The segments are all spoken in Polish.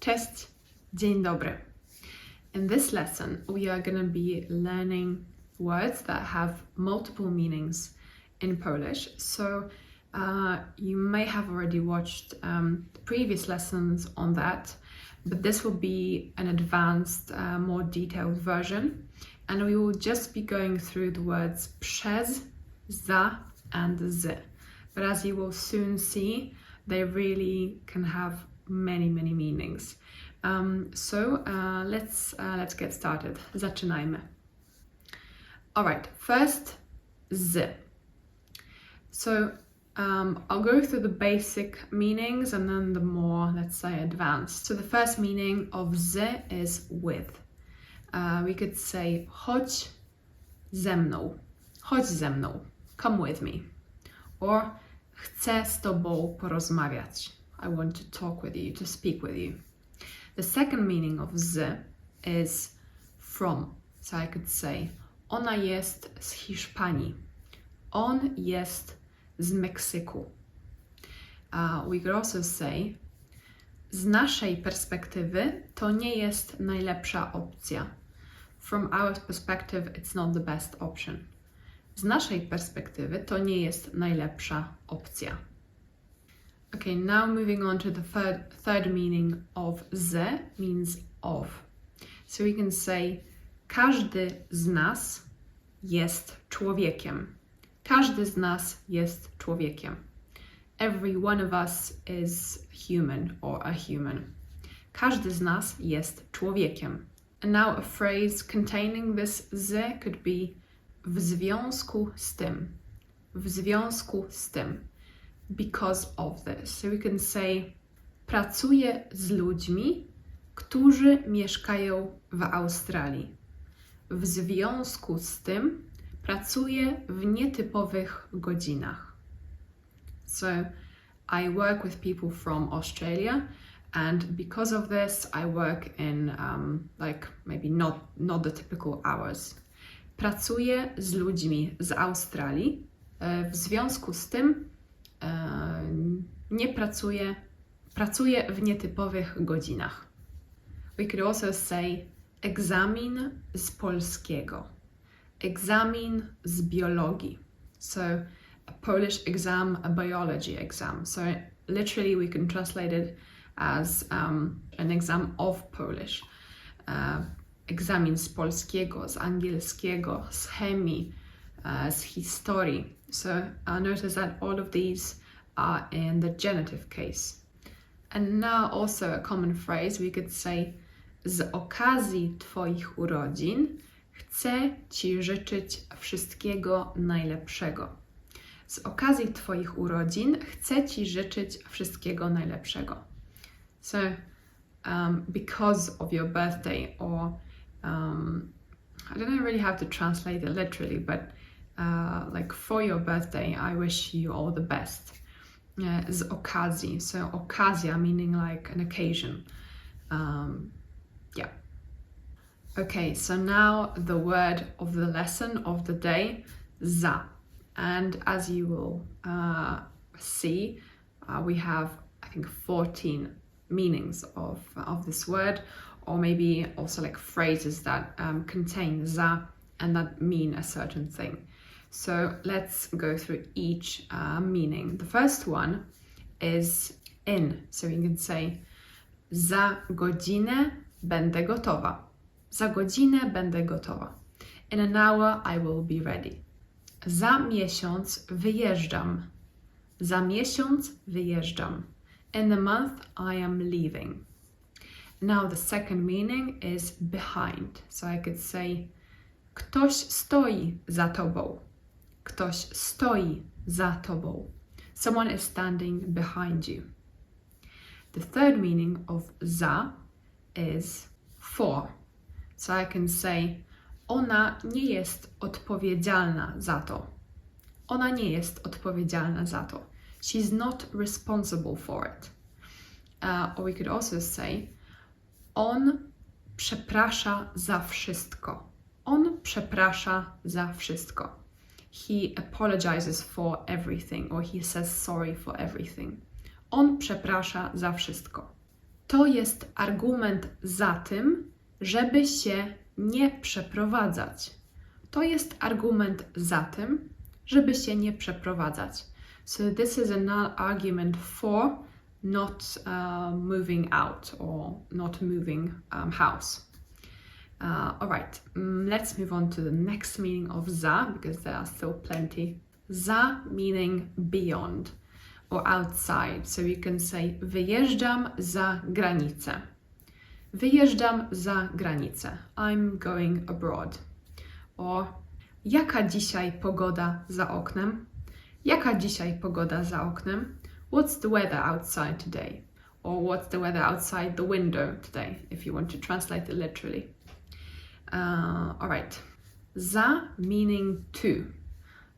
Cześć, dzień dobry. In this lesson, we are going to be learning words that have multiple meanings in Polish. So you may have already watched the previous lessons on that, but this will be an advanced, more detailed version. And we will just be going through the words PRZEZ, za, and z. But as you will soon see, they really can have many meanings. Let's get started. Zaczynajmy. All right, first z. So I'll go through the basic meanings and then the more, let's say, advanced. So the first meaning of z is with. We could say chodź ze mną. Chodź ze mną. Come with me. Or chcę z tobą porozmawiać. I want to talk with you, to speak with you. The second meaning of z is from. So I could say ona jest z Hiszpanii. On jest z Meksyku. We could also say z naszej perspektywy to nie jest najlepsza opcja. From our perspective, it's not the best option. Z naszej perspektywy to nie jest najlepsza opcja. Okay, now moving on to the third meaning of z means of. So we can say każdy z nas jest człowiekiem. Każdy z nas jest człowiekiem. Every one of us is human or a human. Każdy z nas jest człowiekiem. And now a phrase containing this z could be w związku z tym. W związku z tym. Because of this. So we can say pracuję z ludźmi, którzy mieszkają w Australii. W związku z tym pracuję w nietypowych godzinach. So I work with people from Australia, and because of this I work in like maybe not the typical hours. Pracuję z ludźmi z Australii. W związku z tym pracuję w nietypowych godzinach. We could also say egzamin z polskiego. Egzamin z biologii. So a Polish exam, a biology exam. So literally we can translate it as an exam of Polish. Egzamin z polskiego, z angielskiego, z chemii, z historii. So notice that all of these are in the genitive case. And now also a common phrase, we could say z okazji Twoich urodzin chcę Ci życzyć wszystkiego najlepszego. Z okazji Twoich urodzin chcę Ci życzyć wszystkiego najlepszego. So because of your birthday, or I don't really have to translate it literally, but like for your birthday, I wish you all the best. Z okazji, so okazja meaning like an occasion. Yeah. Okay, so now the word of the lesson of the day, za. And as you will see, we have, I think, 14 meanings of this word, or maybe also like phrases that contain za and that mean a certain thing. So let's go through each meaning. The first one is in. So you can say za godzinę będę gotowa. Za godzinę będę gotowa. In an hour I will be ready. Za miesiąc wyjeżdżam. Za miesiąc wyjeżdżam. In a month I am leaving. Now the second meaning is behind. So I could say ktoś stoi za tobą. Ktoś stoi za tobą. Someone is standing behind you. The third meaning of za is for. So I can say ona nie jest odpowiedzialna za to. Ona nie jest odpowiedzialna za to. She's not responsible for it. Or we could also say on przeprasza za wszystko. On przeprasza za wszystko. He apologizes for everything, or he says sorry for everything. On przeprasza za wszystko. To jest argument za tym, żeby się nie przeprowadzać. To jest argument za tym, żeby się nie przeprowadzać. So this is an argument for not moving out or not moving house. All right, let's move on to the next meaning of za, because there are still plenty. Za meaning beyond or outside. So you can say wyjeżdżam za granicę. Wyjeżdżam za granicę. I'm going abroad. Or jaka dzisiaj pogoda za oknem? Jaka dzisiaj pogoda za oknem? What's the weather outside today? Or what's the weather outside the window today, if you want to translate it literally. All right. Za meaning to.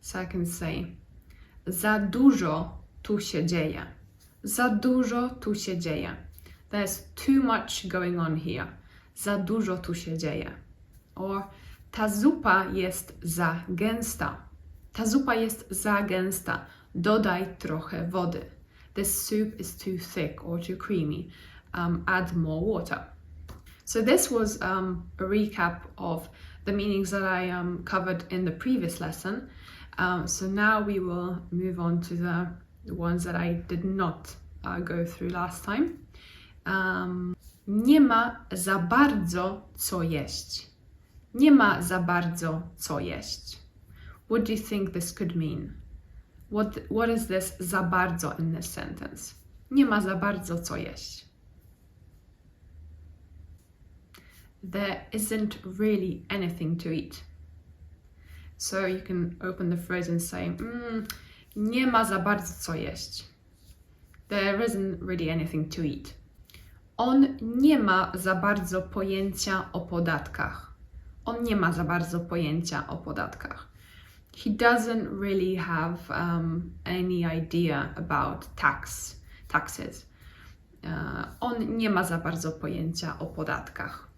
So I can say za dużo tu się dzieje. Za dużo tu się dzieje. There's too much going on here. Za dużo tu się dzieje. Or ta zupa jest za gęsta. Ta zupa jest za gęsta. Dodaj trochę wody. This soup is too thick or too creamy. Add more water. So this was a recap of the meanings that I covered in the previous lesson. So now we will move on to the ones that I did not go through last time. Nie ma za bardzo co jeść. Nie ma za bardzo co jeść. What do you think this could mean? What is this za bardzo in this sentence? Nie ma za bardzo co jeść. There isn't really anything to eat. So you can open the phrase and say, nie ma za bardzo co jeść. There isn't really anything to eat. On nie ma za bardzo pojęcia o podatkach. On nie ma za bardzo pojęcia o podatkach. He doesn't really have any idea about taxes. On nie ma za bardzo pojęcia o podatkach.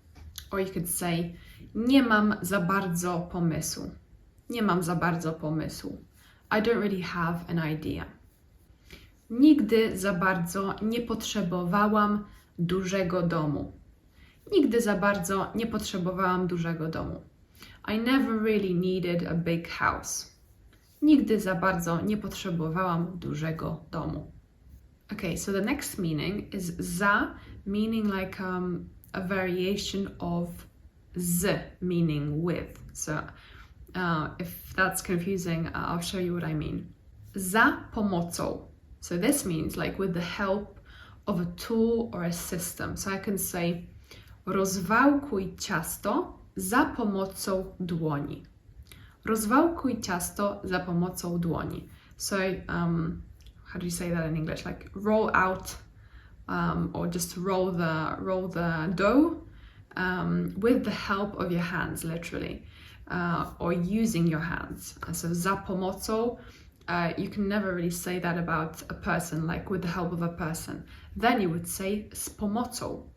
Or you could say, nie mam za bardzo pomysłu. Nie mam za bardzo pomysłu. I don't really have an idea. Nigdy za bardzo nie potrzebowałam dużego domu. Nigdy za bardzo nie potrzebowałam dużego domu. I never really needed a big house. Nigdy za bardzo nie potrzebowałam dużego domu. Okay, so the next meaning is za, meaning like a variation of z, meaning with. So if that's confusing, I'll show you what I mean. Za pomocą. So this means like with the help of a tool or a system. So I can say rozwałkuj ciasto za pomocą dłoni. Rozwałkuj ciasto za pomocą dłoni. So how do you say that in English? Like roll out or just roll the dough with the help of your hands, literally, or using your hands. So za pomocą, you can never really say that about a person, like with the help of a person. Then you would say z pomocą.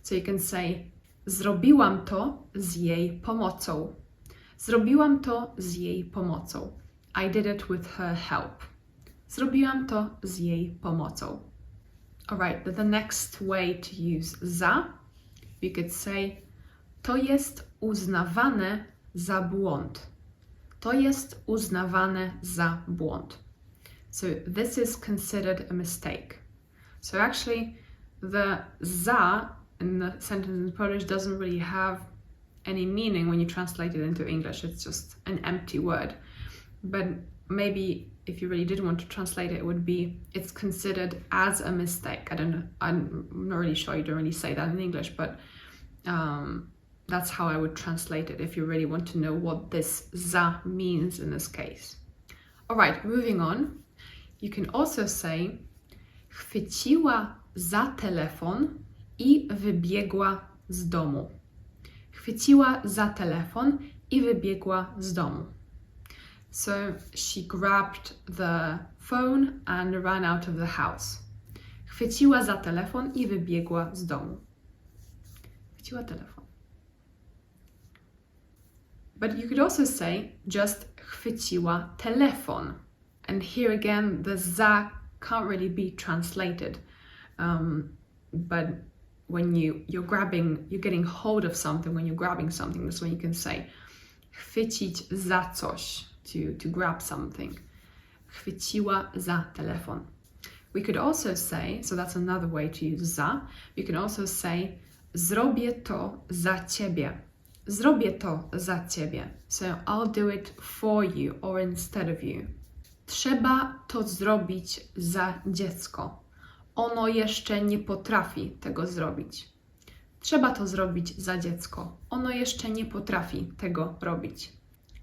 So you can say zrobiłam to z jej pomocą. Zrobiłam to z jej pomocą. I did it with her help. Zrobiłam to z jej pomocą. Alright, but the next way to use za, you could say to jest uznawane za błąd. To jest uznawane za błąd. So this is considered a mistake. So actually the za in the sentence in Polish doesn't really have any meaning when you translate it into English. It's just an empty word. But maybe if you really did want to translate it, it would be it's considered as a mistake. I don't know. I'm not really sure. You don't really say that in English, but that's how I would translate it if you really want to know what this za means in this case. All right, moving on. You can also say chwyciła za telefon i wybiegła z domu. Chwyciła za telefon i wybiegła z domu. So she grabbed the phone and ran out of the house. Chwyciła za telefon i wybiegła z domu. Chwyciła telefon. But you could also say just chwyciła telefon. And here again, the za can't really be translated. But when you're getting hold of something, when you're grabbing something, that's when you can say chwycić za coś, to grab something. Chwyciła za telefon. We could also say, so that's another way to use za. You can also say zrobię to za ciebie. Zrobię to za ciebie. So I'll do it for you or instead of you. Trzeba to zrobić za dziecko. Ono jeszcze nie potrafi tego zrobić. Trzeba to zrobić za dziecko. Ono jeszcze nie potrafi tego robić.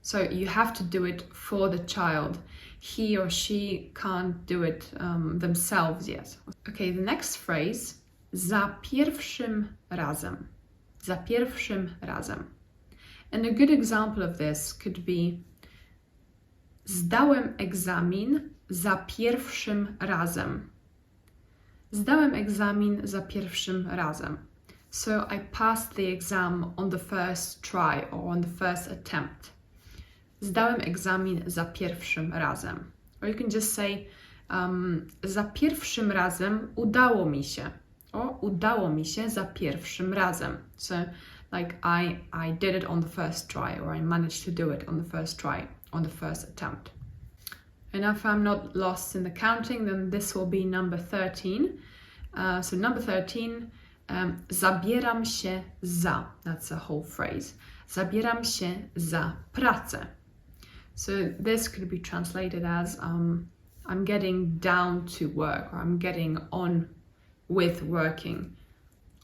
So you have to do it for the child. He or she can't do it themselves yet. Okay, the next phrase. Za pierwszym razem. Za pierwszym razem. And a good example of this could be zdałem egzamin za pierwszym razem. Zdałem egzamin za pierwszym razem. So I passed the exam on the first try or on the first attempt. Zdałem egzamin za pierwszym razem. Or you can just say za pierwszym razem udało mi się. O, udało mi się za pierwszym razem. So like I did it on the first try, or I managed to do it on the first try, on the first attempt. And if I'm not lost in the counting, then this will be number 13. So number 13, zabieram się za. That's a whole phrase. Zabieram się za pracę. So this could be translated as I'm getting down to work, or I'm getting on with working,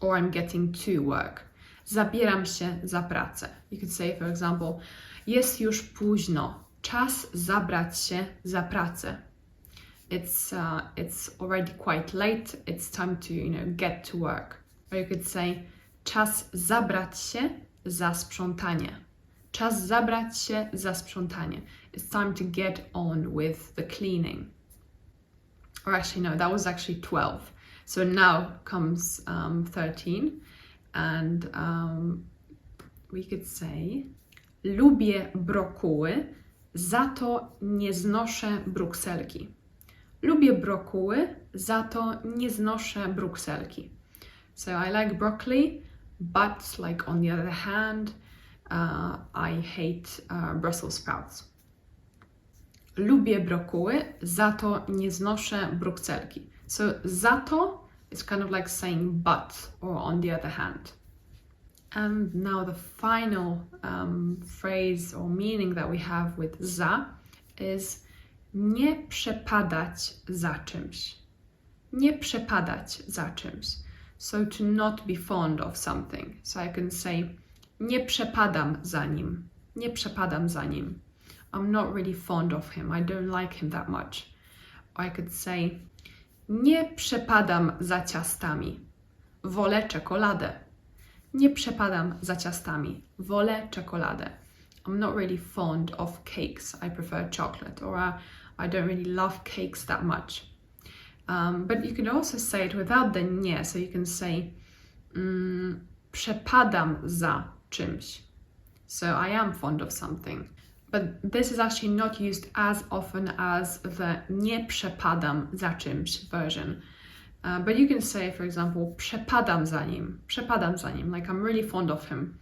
or I'm getting to work. Zabieram się za pracę. You could say, for example, jest już późno. Czas zabrać się za pracę. It's already quite late. It's time to, get to work. Or you could say, czas zabrać się za sprzątanie. Czas zabrać się za sprzątanie. It's time to get on with the cleaning. Or actually, no, that was actually 12. So now comes 13. And we could say, lubię brokuły, za to nie znoszę brukselki. Lubię brokuły, za to nie znoszę brukselki. So I like broccoli, but like on the other hand, I hate Brussels sprouts. Lubię brokuły, za to nie znoszę brukselki. So za to is kind of like saying but or on the other hand. And now the final phrase or meaning that we have with za is nie przepadać za czymś. Nie przepadać za czymś. So to not be fond of something. So I can say nie przepadam za nim. Nie przepadam za nim. I'm not really fond of him. I don't like him that much. Or I could say nie przepadam za ciastami. Wolę czekoladę. Nie przepadam za ciastami. Wolę czekoladę. I'm not really fond of cakes. I prefer chocolate. Or I don't really love cakes that much. But you can also say it without the nie. So you can say przepadam za czymś. So I am fond of something. But this is actually not used as often as the nie przepadam za czymś version. But you can say, for example, przepadam za nim. Przepadam za nim. Like I'm really fond of him.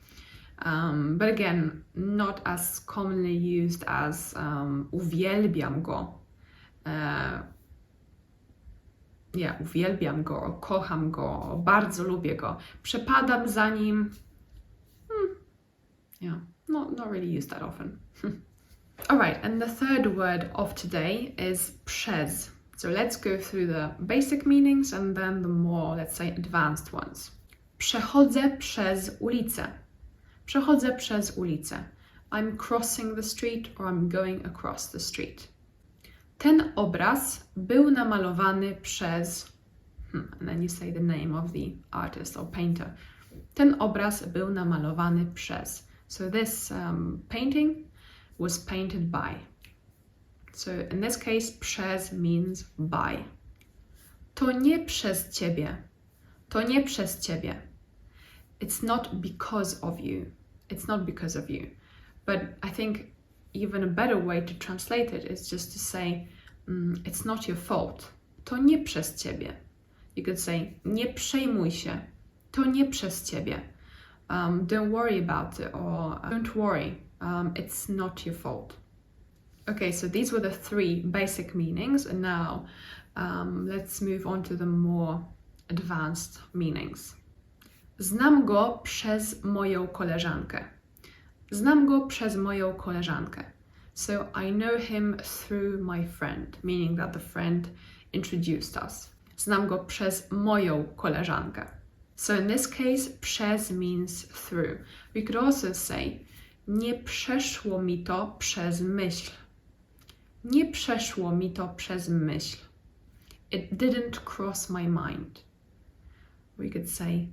But again, not as commonly used as uwielbiam go. Uwielbiam go, kocham go, bardzo lubię go. Przepadam za nim. Not really used that often. All right, and the third word of today is PRZEZ. So let's go through the basic meanings and then the more, let's say, advanced ones. Przechodzę przez ulicę. Przechodzę przez ulicę. I'm crossing the street or I'm going across the street. Ten obraz był namalowany przez... and then you say the name of the artist or painter. Ten obraz był namalowany przez... So this painting was painted by. So in this case, przez means by. To nie przez ciebie. To nie przez ciebie. It's not because of you. It's not because of you. But I think even a better way to translate it is just to say, it's not your fault. To nie przez ciebie. You could say, nie przejmuj się, to nie przez ciebie. Don't worry about it, or don't worry, it's not your fault. Okay, so these were the 3 basic meanings, and now let's move on to the more advanced meanings. Znam go przez moją koleżankę. Znam go przez moją koleżankę. So I know him through my friend, meaning that the friend introduced us. Znam go przez moją koleżankę. So in this case, przez means through. We could also say, nie przeszło mi to przez myśl. Nie przeszło mi to przez myśl. It didn't cross my mind. We could say,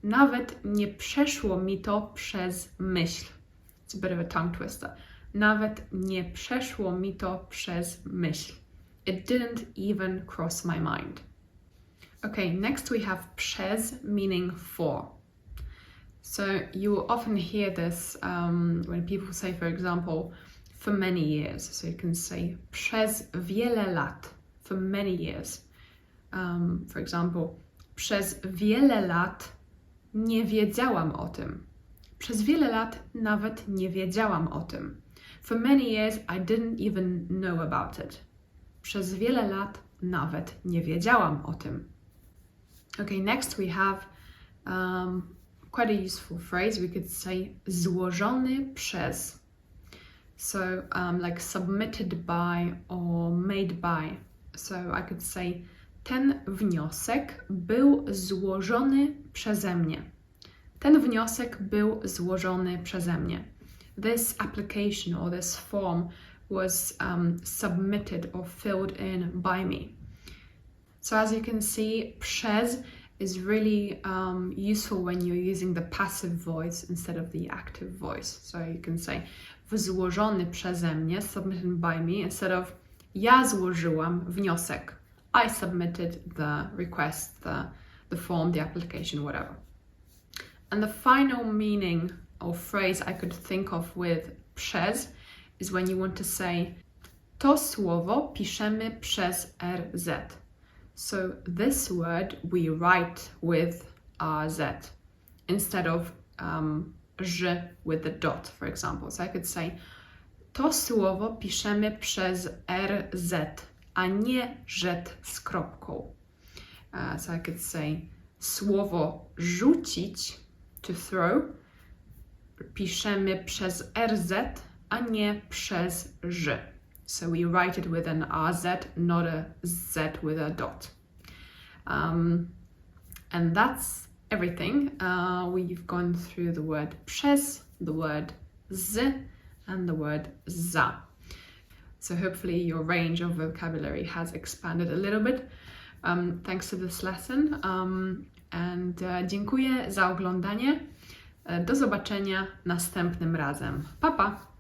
nawet nie przeszło mi to przez myśl. It's a bit of a tongue twister. Nawet nie przeszło mi to przez myśl. It didn't even cross my mind. Okay, next we have przez, meaning for. So you will often hear this when people say, for example, for many years. So you can say przez wiele lat, for many years. For example, przez wiele lat nie wiedziałam o tym. Przez wiele lat nawet nie wiedziałam o tym. For many years I didn't even know about it. Przez wiele lat nawet nie wiedziałam o tym. Okay, next we have quite a useful phrase. We could say złożony przez. So like submitted by or made by. So I could say ten wniosek był złożony przeze mnie. Ten wniosek był złożony przeze mnie. This application or this form was submitted or filled in by me. So as you can see, przez is really useful when you're using the passive voice instead of the active voice. So you can say złożony przeze mnie, submitted by me, instead of ja złożyłam wniosek. I submitted the request, the form, the application, whatever. And the final meaning or phrase I could think of with przez is when you want to say to słowo piszemy przez RZ. So this word we write with RZ instead of ż with the dot, for example. So I could say to słowo piszemy przez RZ, a nie Z z kropką. So I could say słowo rzucić, to throw, piszemy przez RZ, a nie przez ż. So we write it with an RZ, not a Z with a dot. And that's everything. We've gone through the word przez, the word z, and the word za. So hopefully your range of vocabulary has expanded a little bit thanks to this lesson. And dziękuję za oglądanie. Do zobaczenia następnym razem. Pa, pa!